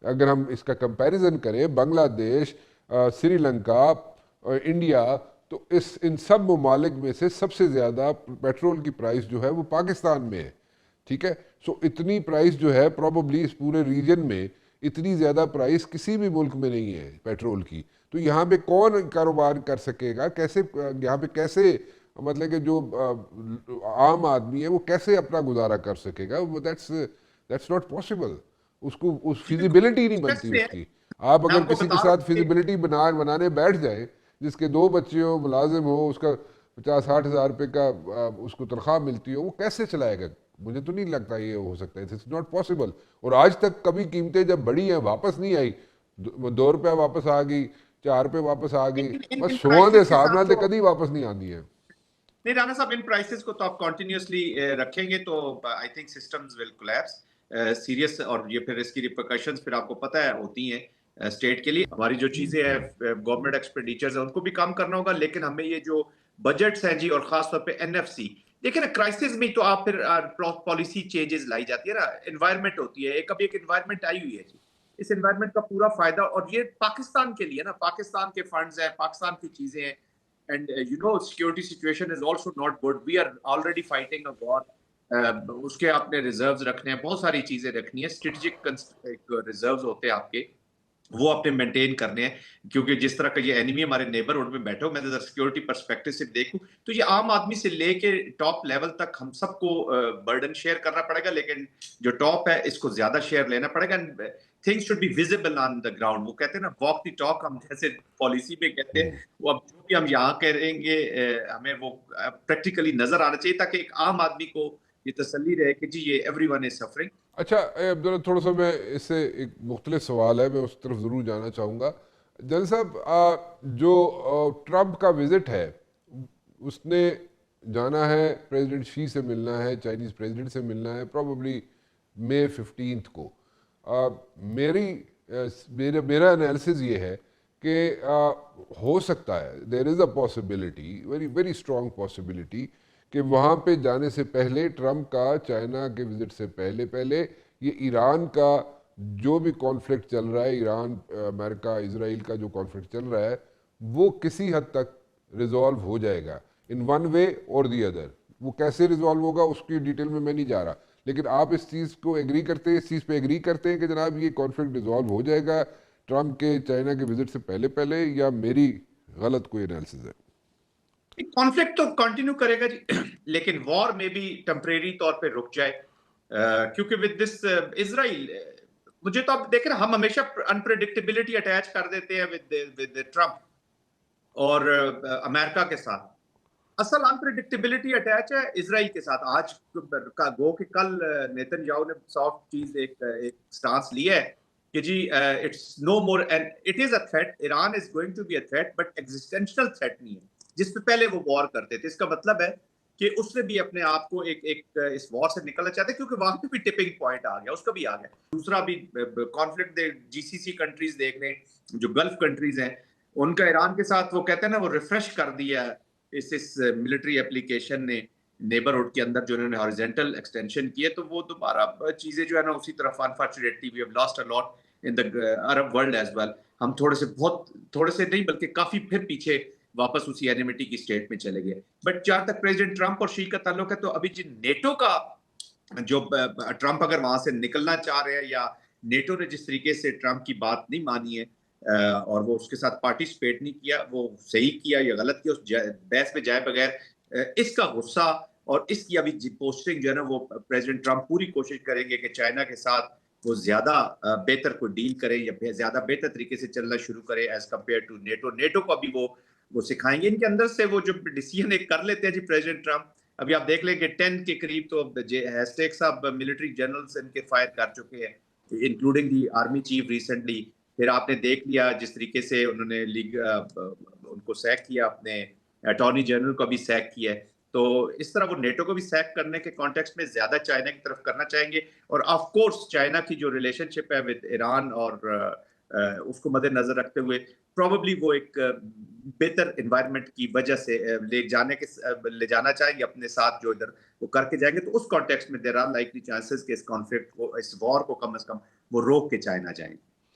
अगर हम इसका कंपैरिजन करें बांग्लादेश, श्रीलंका, इंडिया, तो इन सब ममालिक में से सबसे ज़्यादा पेट्रोल की प्राइस जो है वो पाकिस्तान में है। ठीक है। सो इतनी प्राइस जो है प्रॉबली इस पूरे रीजन में इतनी ज़्यादा प्राइस किसी भी मुल्क में नहीं है पेट्रोल की। तो यहाँ पे कौन कारोबार कर सकेगा, कैसे यहाँ पे कैसे, मतलब कि जो आम आदमी है वो कैसे अपना गुजारा कर सकेगा? That's not possible. उसको उस जी बिल्कुल, फिजिबिलिटी नहीं स्ट्रेस बनती पे है। उसकी। आप मैं अगर आपको किसी के बता रहा साथ हूँ कि फिजिबिलिटी बनाने बैठ जाए, जिसके 2 बच्चे हो, मुलाजिम हो, उसका 50-60 हज़ार रुपये का उसको तनख्वाह मिलती हो, वो कैसे चलाएगा? मुझे तो नहीं लगता ये हो सकता है। It's not possible. और आज तक कभी कीमतें जब बढ़ी हैं वापस नहीं आई। 2 रुपया वापस आ गई, 4 रुपये वापस आ गई, इन इन बस इन 16 के प्राइसेस के हिसाब साथ नाल तो तो कभी वापस नहीं आती है। नहीं, राणा साहब, इन प्राइसेस को तो आप कॉन्टिन्यूसली रखेंगे तो I think systems will collapse serious. और ये फिर इसकी रिpercussions फिर आपको पता है होती हैं स्टेट के लिए। हमारी जो चीजें हैं, गवर्नमेंट एक्सपेंडिचर्स है, उनको भी कम करना होगा। लेकिन हमें ये जो बजट्स हैं जी, और खासतौर पे एनएफसी, देखिए ना, क्राइसिस में तो आप फिर पॉलिसी चेंजेस लाई जाती है ना, एनवायरनमेंट होती है, कभी एक एनवायरनमेंट आई हुई है जी। इस एनवायरनमेंट का पूरा फायदा, और ये पाकिस्तान के लिए ना, पाकिस्तान के फंड्स हैं, पाकिस्तान की चीजें हैं। And security situation is also not good. We are already fighting a war. उसके आपने रिजर्व्स रखने हैं, बहुत सारी चीजें रखनी है, स्ट्रेटेजिक रिजर्व्स होते हैं आपके, वो आपने मेंटेन करने हैं। क्योंकि जिस तरह का ये एनिमी हमारे नेबरहुड में बैठे हो, मैं सिक्योरिटी पर्सपेक्टिव से देखूं तो ये आम आदमी से लेके टॉप लेवल तक हम सबको बर्डन शेयर करना पड़ेगा। लेकिन जो टॉप है, इसको ज्यादा शेयर लेना पड़ेगा। Things should be visible on the ground. वो कहते हैं ना, वॉक द टॉक, हम जैसे पॉलिसी में कहते हैं, वो अब जो भी हम यहाँ करेंगे हमें वो प्रैक्टिकली नजर आना चाहिए, ताकि एक आम आदमी को ये तसल्ली रहे कि जी, ये एवरीवन इज सफरिंग। अच्छा अब्दुल्ला, थोड़ा सा मैं इससे एक मुख्तलिफ सवाल है, मैं उस तरफ ज़रूर जाना चाहूँगा। जल साहब, जो ट्रम्प का विज़िट है, उसने जाना है प्रेसिडेंट शी से मिलना है, चाइनीज़ प्रेसिडेंट से मिलना है, प्रॉबली मई 15 को। मेरी मेरा मेरा एनालिसिस ये है कि हो सकता है, there is a possibility, very very strong possibility, कि वहाँ पे जाने से पहले, ट्रम्प का चाइना के विजिट से पहले पहले ये ईरान का जो भी कॉन्फ्लिक्ट चल रहा है, ईरान अमेरिका इसराइल का जो कॉन्फ्लिक्ट चल रहा है, वो किसी हद तक रिजॉल्व हो जाएगा, इन वन वे और दी अदर। वो कैसे रिजॉल्व होगा उसकी डिटेल में मैं नहीं जा रहा, लेकिन आप इस चीज़ को एग्री करते हैं, इस चीज़ पे एग्री करते हैं कि जनाब ये कॉन्फ्लिक्ट रिजॉल्व हो जाएगा ट्रम्प के चाइना के विजिट से पहले पहले, या मेरी गलत कोई एनालिसिस है? कॉन्फ्लिक्ट तो कंटिन्यू करेगा जी। लेकिन वॉर में भी टेम्परेरी तौर पे रुक जाए। क्योंकि विद दिस इजराइल, मुझे तो आप देख रहे हैं, हम हमेशा अनप्रेडिक्टेबिलिटी अटैच कर देते हैं विद ट्रम्प और अमेरिका के साथ। असल अनप्रेडिक्टेबिलिटी अटैच है इसराइल के साथ। आज का गो कि कल नेतन्याहू ने सॉफ्ट चीज एक स्टांस लिया है कि जी, it's no more and it is a threat, Iran is going to be a threat, but existential threat नहीं है, जिस पे पहले वो वॉर करते थे। इसका मतलब है कि उसने भी अपने आप को एक एक इस वॉर से निकलना चाहते, क्योंकि वहां पे भी टिपिंग पॉइंट आ गया, उसका भी आ गया। दूसरा भी कॉन्फ्लिक्ट जीसीसी कंट्रीज देख लें, जो गल्फ कंट्रीज हैं, उनका ईरान के साथ वो कहते हैं ना, वो रिफ्रेश कर दिया इस मिलिट्री एप्लीकेशन ने नेबरहुड के अंदर, जो उन्होंने हॉरिजॉन्टल एक्सटेंशन किए, तो वो दोबारा चीजें जो है ना उसी तरफ, unfortunately we have lost a lot in the Arab world as well. हम थोड़े से, बहुत थोड़े से नहीं बल्कि काफी फिर पीछे वापस उसी एनिमिटी की स्टेट में चले गए। बट जहां तक प्रेसिडेंट ट्रंप और शी का ताल्लुक है, तो अभी जिन नेटो का जो ट्रंप अगर वहां से निकलना चाह रहे हैं, या नेटो ने जिस तरीके से ट्रंप की बात नहीं मानी है और वो उसके साथ पार्टिसिपेट नहीं किया, वो सही किया या गलत किया, उस बहस में जाए बगैर इसका गुस्सा और इसकी अभी पोस्टिंग जो है ना, वो प्रेसिडेंट ट्रंप पूरी कोशिश करेंगे कि चाइना के साथ वो ज्यादा बेहतर कोई डील करे, या ज्यादा बेहतर तरीके से चलना शुरू करे as compare to NATO. NATO को अभी वो सिखाएंगे। इनके अंदर से वो जो डिसीजन एक कर लेते हैं जी प्रेसिडेंट ट्रंप, अभी आप देख लेंगे 10 के करीब तो हैस्टेक साहब मिलिट्री जनरल्स इनके फायर कर चुके हैं, including the army chief recently. फिर आपने देख लिया जिस तरीके से उन्होंने लीग उनको सैक किया, अपने अटॉर्नी जनरल को भी सैक किया है। तो इस तरह वो नेटो को भी सैक करने के कॉन्टेक्स्ट में ज्यादा चाइना की तरफ करना चाहेंगे। और ऑफ कोर्स चाइना की जो रिलेशनशिप है विद ईरान और उसको मद्देनजर रखते हुए प्रोबेबली वो एक बेहतर एनवायरनमेंट की वजह से ले जाना चाहेंगे अपने साथ, जो इधर वो करके जाएंगे। तो उस कॉन्टेक्स्ट में देयर आर लाइकली चांसेस कि इस कॉन्फ्लिक्ट को, इस वॉर को कम से कम वो रोक के चाइना जाएंगे।